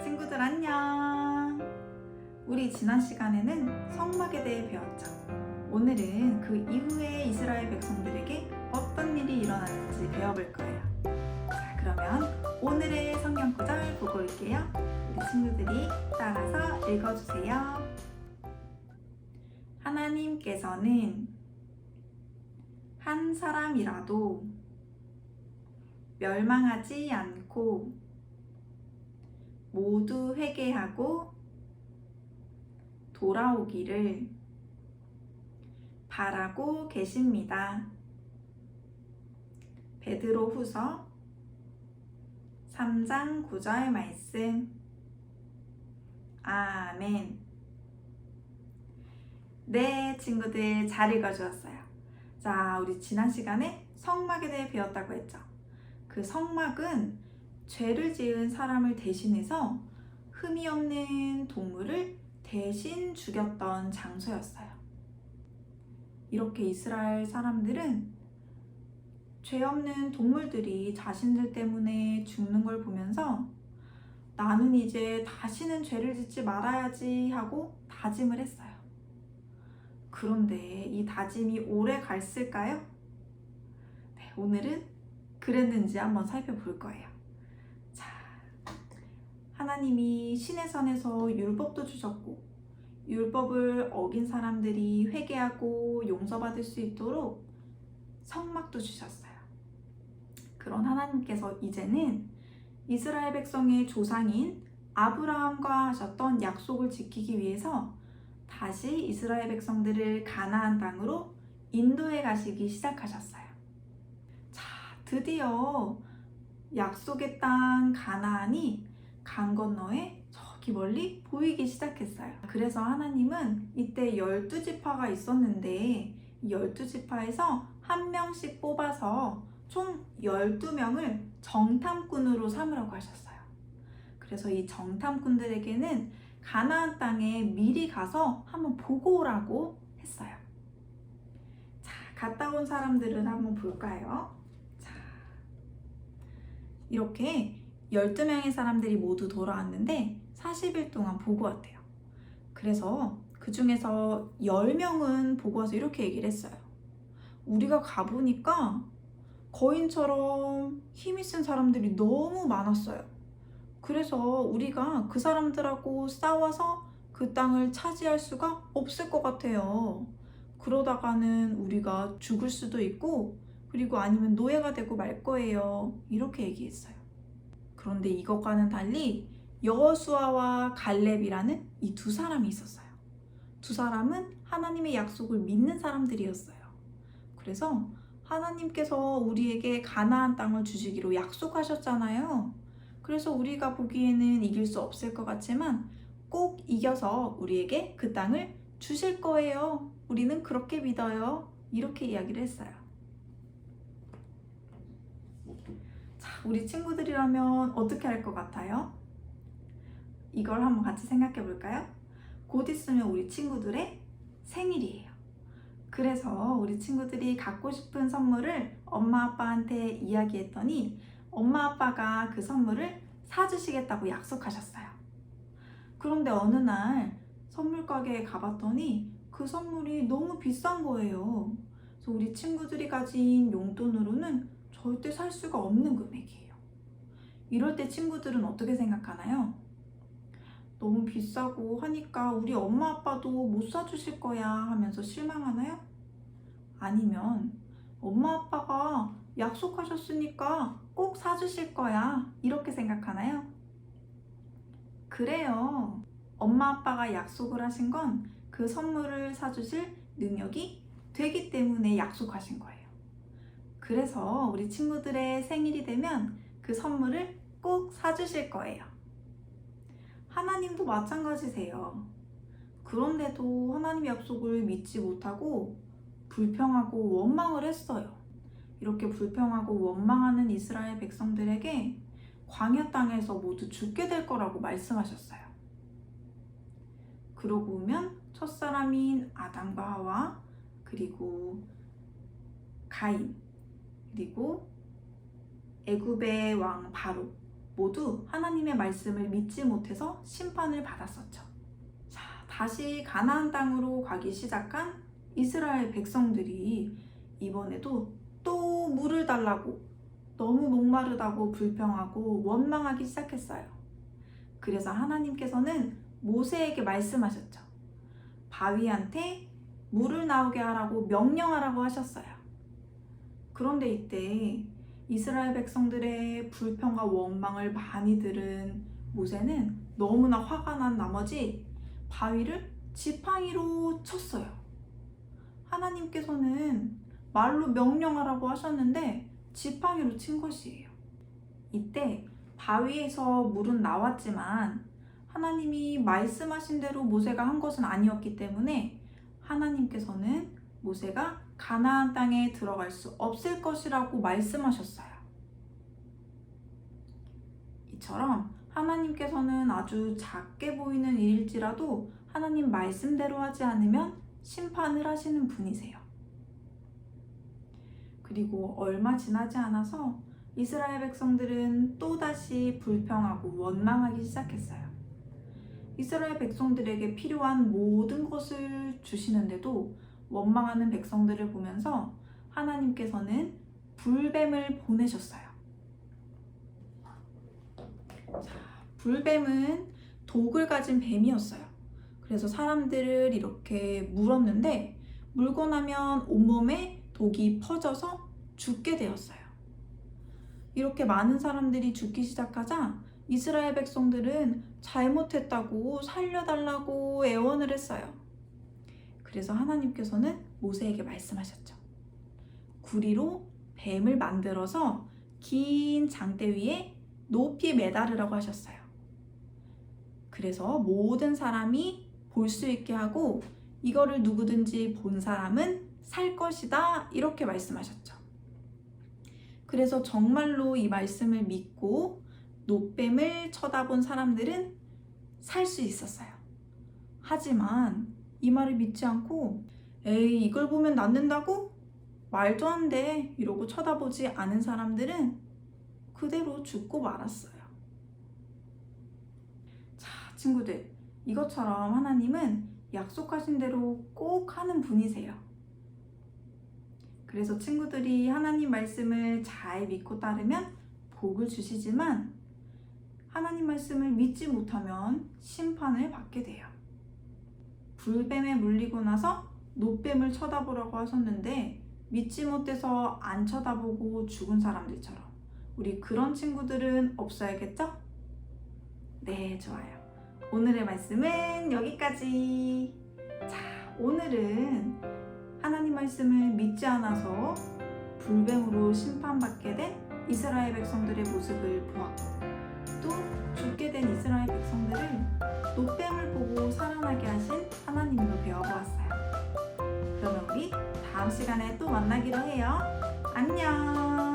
친구들 안녕! 우리 지난 시간에는 성막에 대해 배웠죠. 오늘은 그 이후에 이스라엘 백성들에게 어떤 일이 일어났는지 배워볼 거예요. 자, 그러면 오늘의 성경 구절 보고 올게요. 우리 친구들이 따라서 읽어주세요. 하나님께서는 한 사람이라도 멸망하지 않고 모두 회개하고 돌아오기를 바라고 계십니다. 베드로후서 3장 9절 말씀. 아멘. 네, 친구들 잘 읽어주었어요. 자, 우리 지난 시간에 성막에 대해 배웠다고 했죠. 그 성막은 죄를 지은 사람을 대신해서 흠이 없는 동물을 대신 죽였던 장소였어요. 이렇게 이스라엘 사람들은 죄 없는 동물들이 자신들 때문에 죽는 걸 보면서 나는 이제 다시는 죄를 짓지 말아야지 하고 다짐을 했어요. 그런데 이 다짐이 오래 갔을까요? 네, 오늘은 그랬는지 한번 살펴볼 거예요. 자, 하나님이 시내산에서 율법도 주셨고 율법을 어긴 사람들이 회개하고 용서받을 수 있도록 성막도 주셨어요. 그런 하나님께서 이제는 이스라엘 백성의 조상인 아브라함과 하셨던 약속을 지키기 위해서 다시 이스라엘 백성들을 가나안 땅으로 인도해 가시기 시작하셨어요. 자, 드디어 약속의 땅 가나안이 강 건너에 저기 멀리 보이기 시작했어요. 그래서 하나님은 이때 12지파가 있었는데 이 12지파에서 한 명씩 뽑아서 총 12명을 정탐꾼으로 삼으라고 하셨어요. 그래서 이 정탐꾼들에게는 가나안 땅에 미리 가서 한번 보고 오라고 했어요. 자, 갔다 온 사람들은 한번 볼까요? 자, 이렇게 12명의 사람들이 모두 돌아왔는데 40일 동안 보고 왔대요. 그래서 그 중에서 10명은 보고 와서 이렇게 얘기를 했어요. 우리가 가보니까 거인처럼 힘이 센 사람들이 너무 많았어요. 그래서 우리가 그 사람들하고 싸워서 그 땅을 차지할 수가 없을 것 같아요. 그러다가는 우리가 죽을 수도 있고 그리고 아니면 노예가 되고 말 거예요. 이렇게 얘기했어요. 그런데 이것과는 달리 여호수아와 갈렙이라는 이 두 사람이 있었어요. 두 사람은 하나님의 약속을 믿는 사람들이었어요. 그래서 하나님께서 우리에게 가나안 땅을 주시기로 약속하셨잖아요. 그래서 우리가 보기에는 이길 수 없을 것 같지만 꼭 이겨서 우리에게 그 땅을 주실 거예요. 우리는 그렇게 믿어요. 이렇게 이야기를 했어요. 자, 우리 친구들이라면 어떻게 할 것 같아요? 이걸 한번 같이 생각해 볼까요? 곧 있으면 우리 친구들의 생일이에요. 그래서 우리 친구들이 갖고 싶은 선물을 엄마 아빠한테 이야기했더니 엄마 아빠가 그 선물을 사주시겠다고 약속하셨어요. 그런데 어느 날 선물 가게에 가봤더니 그 선물이 너무 비싼 거예요. 그래서 우리 친구들이 가진 용돈으로는 절대 살 수가 없는 금액이에요. 이럴 때 친구들은 어떻게 생각하나요? 너무 비싸고 하니까 우리 엄마 아빠도 못 사주실 거야 하면서 실망하나요? 아니면 엄마 아빠가 약속하셨으니까 꼭 사주실 거야 이렇게 생각하나요? 그래요. 엄마 아빠가 약속을 하신 건 그 선물을 사주실 능력이 되기 때문에 약속하신 거예요. 그래서 우리 친구들의 생일이 되면 그 선물을 꼭 사주실 거예요. 하나님도 마찬가지세요. 그런데도 하나님 약속을 믿지 못하고 불평하고 원망을 했어요. 이렇게 불평하고 원망하는 이스라엘 백성들에게 광야 땅에서 모두 죽게 될 거라고 말씀하셨어요. 그러고 보면 첫사람인 아담과 하와, 그리고 가인, 그리고 애굽의 왕 바로, 모두 하나님의 말씀을 믿지 못해서 심판을 받았었죠. 자, 다시 가나안 땅으로 가기 시작한 이스라엘 백성들이 이번에도 또 물을 달라고 너무 목마르다고 불평하고 원망하기 시작했어요. 그래서 하나님께서는 모세에게 말씀하셨죠. 바위한테 물을 나오게 하라고 명령하라고 하셨어요. 그런데 이때 이스라엘 백성들의 불평과 원망을 많이 들은 모세는 너무나 화가 난 나머지 바위를 지팡이로 쳤어요. 하나님께서는 말로 명령하라고 하셨는데 지팡이로 친 것이에요. 이때 바위에서 물은 나왔지만 하나님이 말씀하신 대로 모세가 한 것은 아니었기 때문에 하나님께서는 모세가 가나안 땅에 들어갈 수 없을 것이라고 말씀하셨어요. 이처럼 하나님께서는 아주 작게 보이는 일일지라도 하나님 말씀대로 하지 않으면 심판을 하시는 분이세요. 그리고 얼마 지나지 않아서 이스라엘 백성들은 또다시 불평하고 원망하기 시작했어요. 이스라엘 백성들에게 필요한 모든 것을 주시는데도 원망하는 백성들을 보면서 하나님께서는 불뱀을 보내셨어요. 자, 불뱀은 독을 가진 뱀이었어요. 그래서 사람들을 이렇게 물었는데 물고 나면 온몸에 독이 퍼져서 죽게 되었어요. 이렇게 많은 사람들이 죽기 시작하자 이스라엘 백성들은 잘못했다고 살려달라고 애원을 했어요. 그래서 하나님께서는 모세에게 말씀하셨죠. 구리로 뱀을 만들어서 긴 장대 위에 높이 매달으라고 하셨어요. 그래서 모든 사람이 볼 수 있게 하고 이거를 누구든지 본 사람은 살 것이다 이렇게 말씀하셨죠. 그래서 정말로 이 말씀을 믿고 노뱀을 쳐다본 사람들은 살 수 있었어요. 하지만 이 말을 믿지 않고 에이 이걸 보면 낫는다고? 말도 안 돼 이러고 쳐다보지 않은 사람들은 그대로 죽고 말았어요. 자, 친구들, 이것처럼 하나님은 약속하신 대로 꼭 하는 분이세요. 그래서 친구들이 하나님 말씀을 잘 믿고 따르면 복을 주시지만 하나님 말씀을 믿지 못하면 심판을 받게 돼요. 불뱀에 물리고 나서 노뱀을 쳐다보라고 하셨는데 믿지 못해서 안 쳐다보고 죽은 사람들처럼 우리 그런 친구들은 없어야겠죠? 네, 좋아요. 오늘의 말씀은 여기까지. 자, 오늘은 하나님 말씀을 믿지 않아서 불뱀으로 심판받게 된 이스라엘 백성들의 모습을 보았고 또 죽게 된 이스라엘 백성들을 노뱀을 보고 살아나게 하신 하나님으로 배워보았어요. 그러면 우리 다음 시간에 또 만나기로 해요. 안녕.